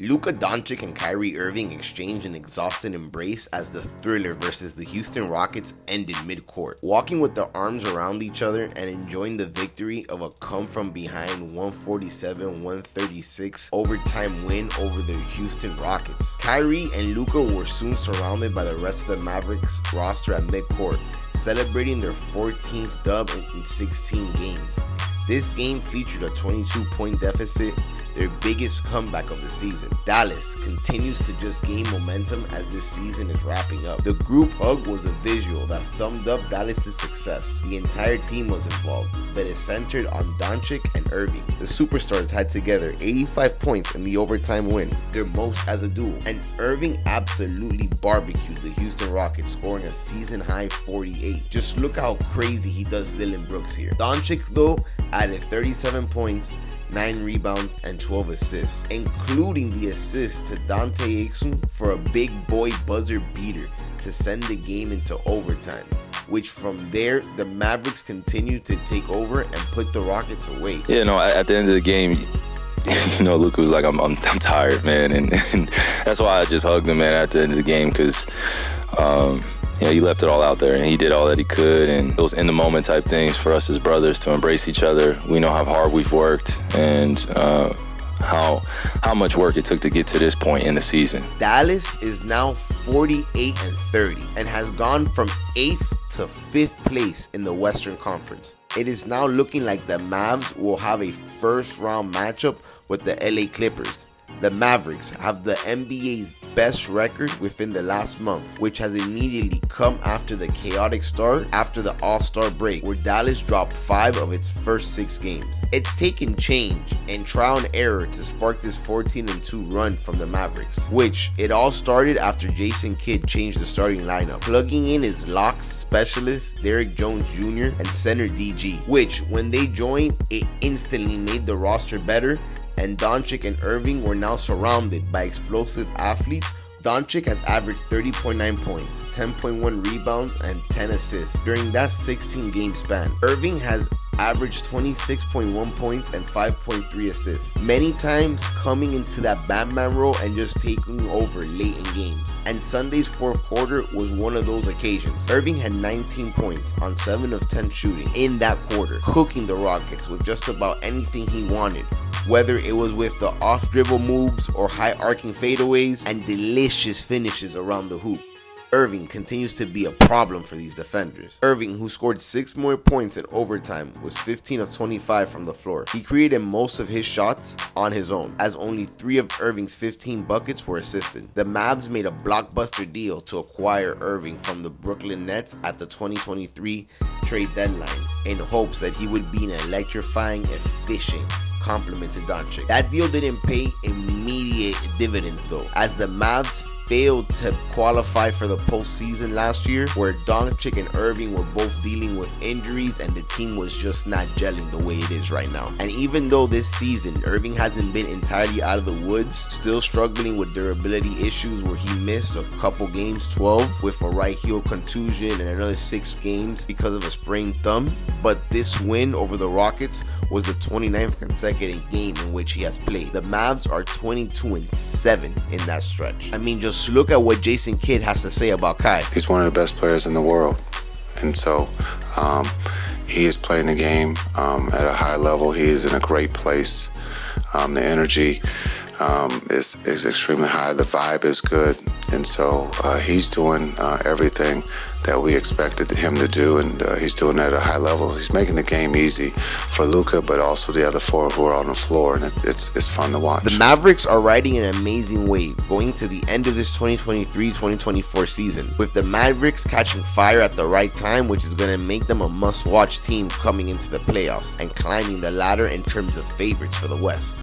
Luka, Dončić, and Kyrie Irving exchanged an exhausted embrace as the thriller versus the Houston Rockets ended mid-court. Walking with their arms around each other and enjoying the victory of a come-from-behind 147-136 overtime win over the Houston Rockets. Kyrie and Luka were soon surrounded by the rest of the Mavericks roster at mid-court, celebrating their 14th dub in 16 games. This game featured a 22-point deficit, their biggest comeback of the season. Dallas continues to just gain momentum as this season is wrapping up. The group hug was a visual that summed up Dallas' success. The entire team was involved, but it centered on Dončić and Irving. The superstars had together 85 points in the overtime win, their most as a duo, and Irving absolutely barbecued the Houston Rockets, scoring a season-high 48. Just look how crazy he does Dillon Brooks here. Dončić, though, added 37 points, 9 rebounds, and 12 assists, including the assist to Dante Exum for a big boy buzzer beater to send the game into overtime, which from there, the Mavericks continued to take over and put the Rockets away. Yeah, no, at the end of the game, Luka was like, I'm tired, man, and that's why I just hugged him, man, at the end of the game, because he left it all out there and he did all that he could, and those in the moment type things for us as brothers to embrace each other. We know how hard we've worked and how much work it took to get to this point in the season. Dallas is now 48-30 and has gone from 8th to 5th place in the Western Conference. It is now looking like the Mavs will have a first round matchup with the LA Clippers. The Mavericks have the NBA's best record within the last month, which has immediately come after the chaotic start after the All-Star break, where Dallas dropped 5 of its first 6 games. It's taken change and trial and error to spark this 14-2 run from the Mavericks, which it all started after Jason Kidd changed the starting lineup, plugging in his locks specialist Derrick Jones Jr. and center DG, which when they joined, it instantly made the roster better, and Dončić and Irving were now surrounded by explosive athletes. Dončić has averaged 30.9 points, 10.1 rebounds, and 10 assists during that 16-game span. Irving has averaged 26.1 points and 5.3 assists, many times coming into that Batman role and just taking over late in games. And Sunday's fourth quarter was one of those occasions. Irving had 19 points on 7 of 10 shooting in that quarter, cooking the Rockets with just about anything he wanted, whether it was with the off-dribble moves or high-arcing fadeaways and delicious finishes around the hoop. Irving continues to be a problem for these defenders. Irving, who scored 6 more points in overtime, was 15 of 25 from the floor. He created most of his shots on his own, as only 3 of Irving's 15 buckets were assisted. The Mavs made a blockbuster deal to acquire Irving from the Brooklyn Nets at the 2023 trade deadline in hopes that he would be an electrifying, efficient compliment to Dončić. That deal didn't pay immediate dividends though, as the Mavs failed to qualify for the postseason last year, where Dončić and Irving were both dealing with injuries and the team was just not gelling the way it is right now. And even though this season Irving hasn't been entirely out of the woods, still struggling with durability issues where he missed a couple games, 12 with a right heel contusion and another 6 games because of a sprained thumb. But this win over the Rockets was the 29th consecutive game in which he has played. The Mavs are 22-7 in that stretch. I mean, just look at what Jason Kidd has to say about Kai. He's one of the best players in the world, and so he is playing the game at a high level. He is in a great place. The energy is extremely high. The vibe is good, and so he's doing everything that we expected him to do, and he's doing it at a high level. He's making the game easy for Luka, but also the other 4 who are on the floor, and it's fun to watch. The Mavericks are riding an amazing wave going to the end of this 2023-2024 season, with the Mavericks catching fire at the right time, which is going to make them a must-watch team coming into the playoffs and climbing the ladder in terms of favorites for the West.